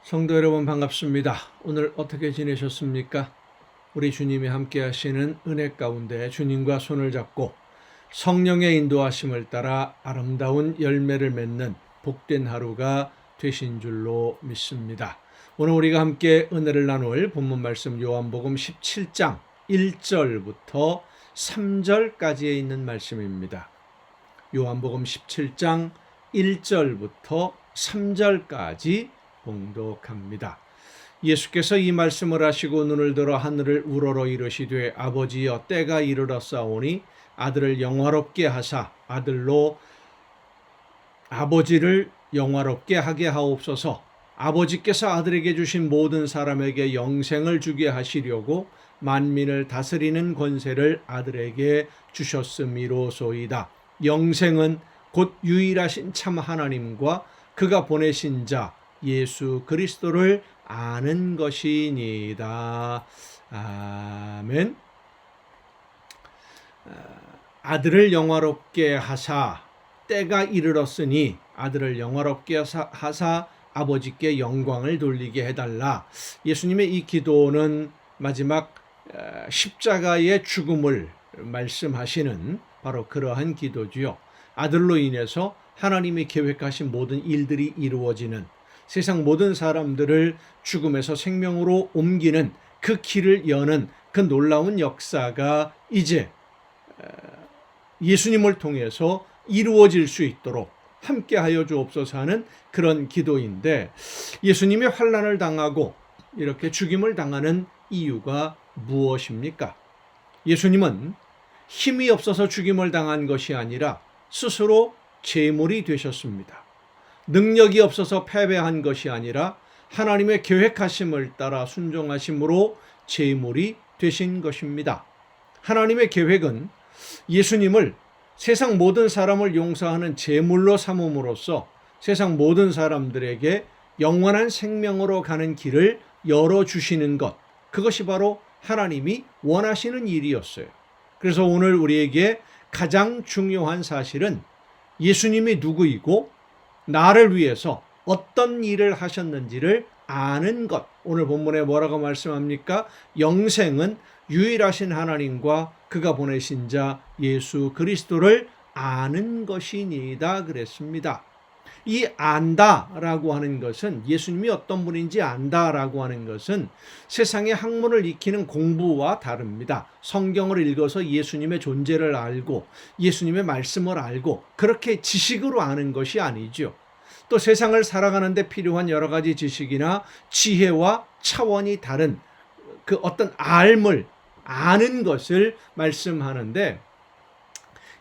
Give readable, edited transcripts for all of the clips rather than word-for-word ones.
성도 여러분 반갑습니다. 오늘 어떻게 지내셨습니까? 우리 주님이 함께 하시는 은혜 가운데 주님과 손을 잡고 성령의 인도하심을 따라 아름다운 열매를 맺는 복된 하루가 되신 줄로 믿습니다. 오늘 우리가 함께 은혜를 나눌 본문 말씀 요한복음 17장 1절부터 3절까지에 있는 말씀입니다. 요한복음 17장 1절부터 3절까지 봉독합니다. 예수께서 이 말씀을 하시고 눈을 들어 하늘을 우러러 이르시되 아버지여 때가 이르렀사오니 아들을 영화롭게 하사 아들로 아버지를 영화롭게 하게 하옵소서. 아버지께서 아들에게 주신 모든 사람에게 영생을 주게 하시려고 만민을 다스리는 권세를 아들에게 주셨음이로소이다. 영생은 곧 유일하신 참 하나님과 그가 보내신 자 예수 그리스도를 아는 것이니이다. 아멘. 아들을 영화롭게 하사 때가 이르렀으니 아들을 영화롭게 하사 아버지께 영광을 돌리게 해달라. 예수님의 이 기도는 마지막 십자가의 죽음을 말씀하시는 바로 그러한 기도지요. 아들로 인해서 하나님이 계획하신 모든 일들이 이루어지는, 세상 모든 사람들을 죽음에서 생명으로 옮기는 그 길을 여는 그 놀라운 역사가 이제 예수님을 통해서 이루어질 수 있도록 함께하여 주옵소서 하는 그런 기도인데, 예수님이 환난을 당하고 이렇게 죽임을 당하는 이유가 무엇입니까? 예수님은 힘이 없어서 죽임을 당한 것이 아니라 스스로 제물이 되셨습니다. 능력이 없어서 패배한 것이 아니라 하나님의 계획하심을 따라 순종하심으로 제물이 되신 것입니다. 하나님의 계획은 예수님을 세상 모든 사람을 용서하는 제물로 삼음으로써 세상 모든 사람들에게 영원한 생명으로 가는 길을 열어주시는 것, 그것이 바로 하나님이 원하시는 일이었어요. 그래서 오늘 우리에게 가장 중요한 사실은 예수님이 누구이고 나를 위해서 어떤 일을 하셨는지를 아는 것. 오늘 본문에 뭐라고 말씀합니까? 영생은 유일하신 하나님과 그가 보내신 자 예수 그리스도를 아는 것이니이다 그랬습니다. 이 안다라고 하는 것은, 예수님이 어떤 분인지 안다라고 하는 것은 세상의 학문을 익히는 공부와 다릅니다. 성경을 읽어서 예수님의 존재를 알고 예수님의 말씀을 알고 그렇게 지식으로 아는 것이 아니죠. 또 세상을 살아가는 데 필요한 여러 가지 지식이나 지혜와 차원이 다른 그 어떤 알을 아는 것을 말씀하는데,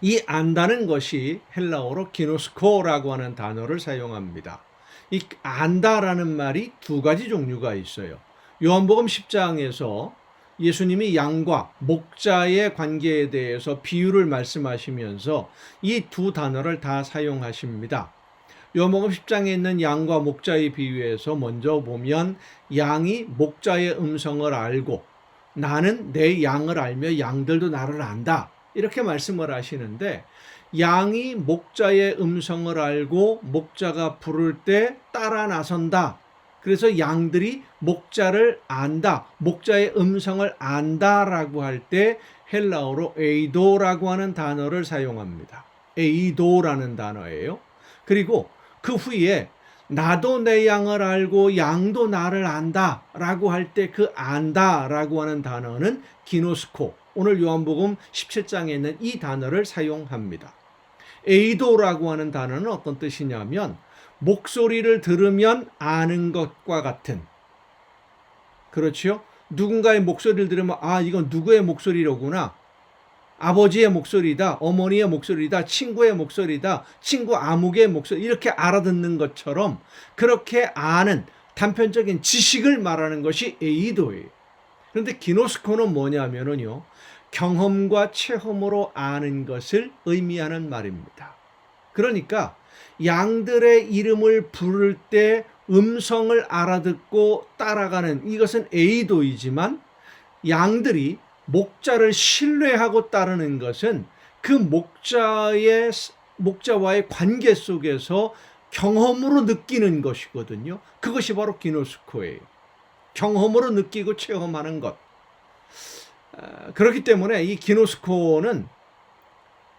이 안다는 것이 헬라어로 기노스코라고 하는 단어를 사용합니다. 이 안다라는 말이 두 가지 종류가 있어요. 요한복음 10장에서 예수님이 양과 목자의 관계에 대해서 비유를 말씀하시면서 이 두 단어를 다 사용하십니다. 요한복음 10장에 있는 양과 목자의 비유에서 먼저 보면 양이 목자의 음성을 알고 나는 내 양을 알며 양들도 나를 안다, 이렇게 말씀을 하시는데, 양이 목자의 음성을 알고 목자가 부를 때 따라 나선다. 그래서 양들이 목자를 안다, 목자의 음성을 안다라고 할 때 헬라어로 에이도라고 하는 단어를 사용합니다. 에이도라는 단어예요. 그리고 그 후에 나도 내 양을 알고 양도 나를 안다 라고 할 때 그 안다 라고 하는 단어는 기노스코, 오늘 요한복음 17장에 있는 이 단어를 사용합니다. 에이도라고 하는 단어는 어떤 뜻이냐면 목소리를 들으면 아는 것과 같은, 그렇죠? 누군가의 목소리를 들으면 이건 누구의 목소리로구나, 아버지의 목소리다, 어머니의 목소리다, 친구의 목소리다, 친구 아무개의 목소리, 이렇게 알아듣는 것처럼 그렇게 아는 단편적인 지식을 말하는 것이 에이도예요. 그런데 기노스코는 뭐냐면요, 경험과 체험으로 아는 것을 의미하는 말입니다. 그러니까 양들의 이름을 부를 때 음성을 알아듣고 따라가는, 이것은 에이도이지만 양들이 목자를 신뢰하고 따르는 것은 그 목자와의 관계 속에서 경험으로 느끼는 것이거든요. 그것이 바로 기노스코예요. 경험으로 느끼고 체험하는 것. 그렇기 때문에 이 기노스코는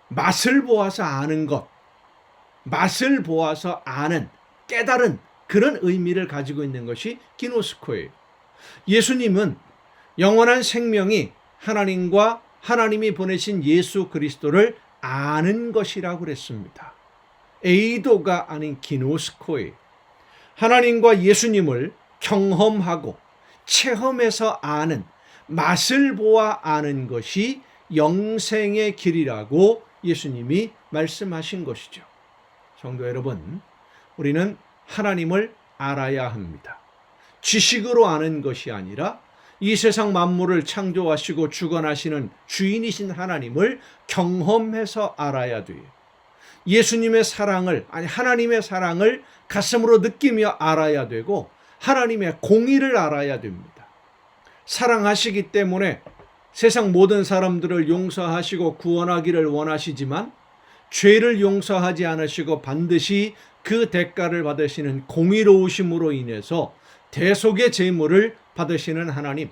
맛을 보아서 아는 것, 맛을 보아서 아는, 깨달은 그런 의미를 가지고 있는 것이 기노스코예요. 예수님은 영원한 생명이 하나님과 하나님이 보내신 예수 그리스도를 아는 것이라고 그랬습니다. 에이도가 아닌 기노스코예요. 하나님과 예수님을 경험하고 체험해서 아는, 맛을 보아 아는 것이 영생의 길이라고 예수님이 말씀하신 것이죠. 성도 여러분, 우리는 하나님을 알아야 합니다. 지식으로 아는 것이 아니라 이 세상 만물을 창조하시고 주관하시는 주인이신 하나님을 경험해서 알아야 돼요. 예수님의 사랑을, 아니 하나님의 사랑을 가슴으로 느끼며 알아야 되고 하나님의 공의를 알아야 됩니다. 사랑하시기 때문에 세상 모든 사람들을 용서하시고 구원하기를 원하시지만 죄를 용서하지 않으시고 반드시 그 대가를 받으시는 공의로우심으로 인해서 대속의 제물을 받으시는 하나님,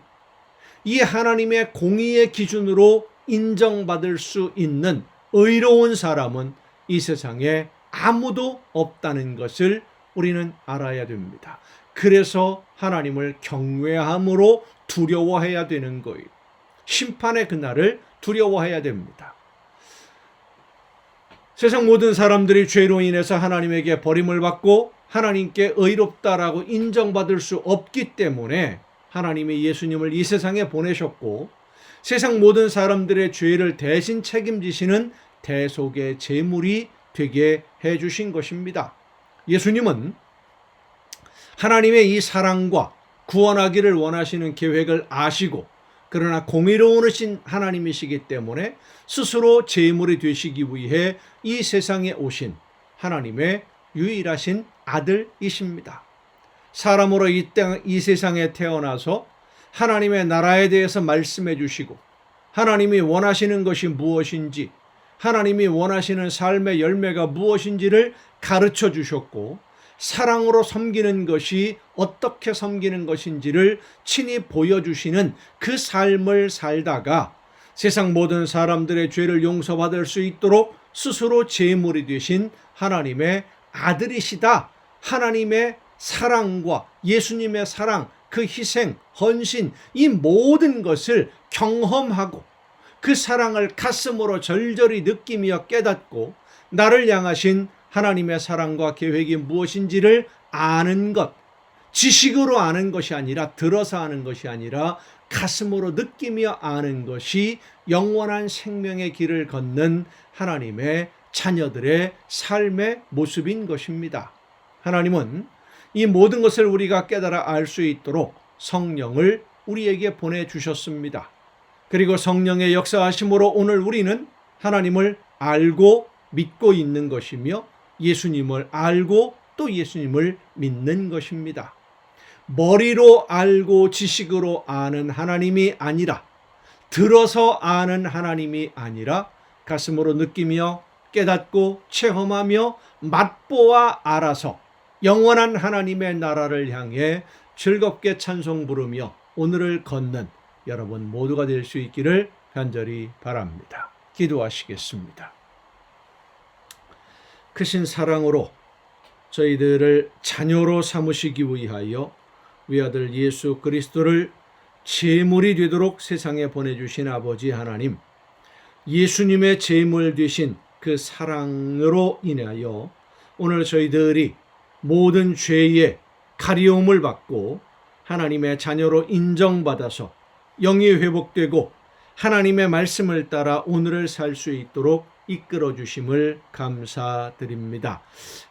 이 하나님의 공의의 기준으로 인정받을 수 있는 의로운 사람은 이 세상에 아무도 없다는 것을 우리는 알아야 됩니다. 그래서 하나님을 경외함으로 두려워해야 되는 거예요. 심판의 그날을 두려워해야 됩니다. 세상 모든 사람들이 죄로 인해서 하나님에게 버림을 받고 하나님께 의롭다라고 인정받을 수 없기 때문에 하나님이 예수님을 이 세상에 보내셨고 세상 모든 사람들의 죄를 대신 책임지시는 대속의 제물이 되게 해주신 것입니다. 예수님은 하나님의 이 사랑과 구원하기를 원하시는 계획을 아시고 그러나 공의로우신 하나님이시기 때문에 스스로 제물이 되시기 위해 이 세상에 오신 하나님의 유일하신 아들이십니다. 사람으로 이 세상에 태어나서 하나님의 나라에 대해서 말씀해 주시고 하나님이 원하시는 것이 무엇인지 하나님이 원하시는 삶의 열매가 무엇인지를 가르쳐 주셨고 사랑으로 섬기는 것이 어떻게 섬기는 것인지를 친히 보여주시는 그 삶을 살다가 세상 모든 사람들의 죄를 용서받을 수 있도록 스스로 제물이 되신 하나님의 아들이시다. 하나님의 사랑과 예수님의 사랑, 그 희생, 헌신, 이 모든 것을 경험하고 그 사랑을 가슴으로 절절히 느끼며 깨닫고 나를 향하신 하나님의 사랑과 계획이 무엇인지를 아는 것, 지식으로 아는 것이 아니라 들어서 아는 것이 아니라 가슴으로 느끼며 아는 것이 영원한 생명의 길을 걷는 하나님의 자녀들의 삶의 모습인 것입니다. 하나님은 이 모든 것을 우리가 깨달아 알 수 있도록 성령을 우리에게 보내주셨습니다. 그리고 성령의 역사하심으로 오늘 우리는 하나님을 알고 믿고 있는 것이며 예수님을 알고 또 예수님을 믿는 것입니다. 머리로 알고 지식으로 아는 하나님이 아니라 들어서 아는 하나님이 아니라 가슴으로 느끼며 깨닫고 체험하며 맛보아 알아서 영원한 하나님의 나라를 향해 즐겁게 찬송 부르며 오늘을 걷는 여러분 모두가 될 수 있기를 간절히 바랍니다. 기도하시겠습니다. 크신 사랑으로 저희들을 자녀로 삼으시기 위하여 외아들 예수 그리스도를 제물이 되도록 세상에 보내주신 아버지 하나님, 예수님의 제물 되신 그 사랑으로 인하여 오늘 저희들이 모든 죄의 가리움을 받고 하나님의 자녀로 인정받아서 영이 회복되고 하나님의 말씀을 따라 오늘을 살 수 있도록 이끌어 주심을 감사드립니다.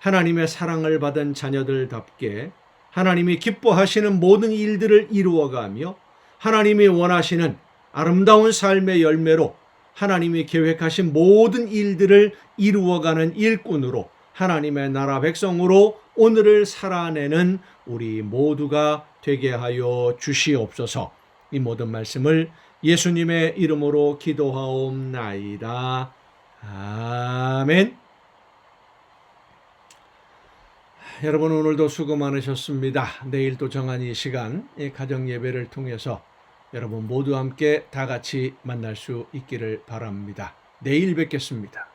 하나님의 사랑을 받은 자녀들답게 하나님이 기뻐하시는 모든 일들을 이루어가며 하나님이 원하시는 아름다운 삶의 열매로 하나님이 계획하신 모든 일들을 이루어가는 일꾼으로 하나님의 나라 백성으로 오늘을 살아내는 우리 모두가 되게 하여 주시옵소서. 이 모든 말씀을 예수님의 이름으로 기도하옵나이다. 아멘. 여러분 오늘도 수고 많으셨습니다. 내일 또 정한 이 시간 가정 예배를 통해서 여러분 모두 함께 다 같이 만날 수 있기를 바랍니다. 내일 뵙겠습니다.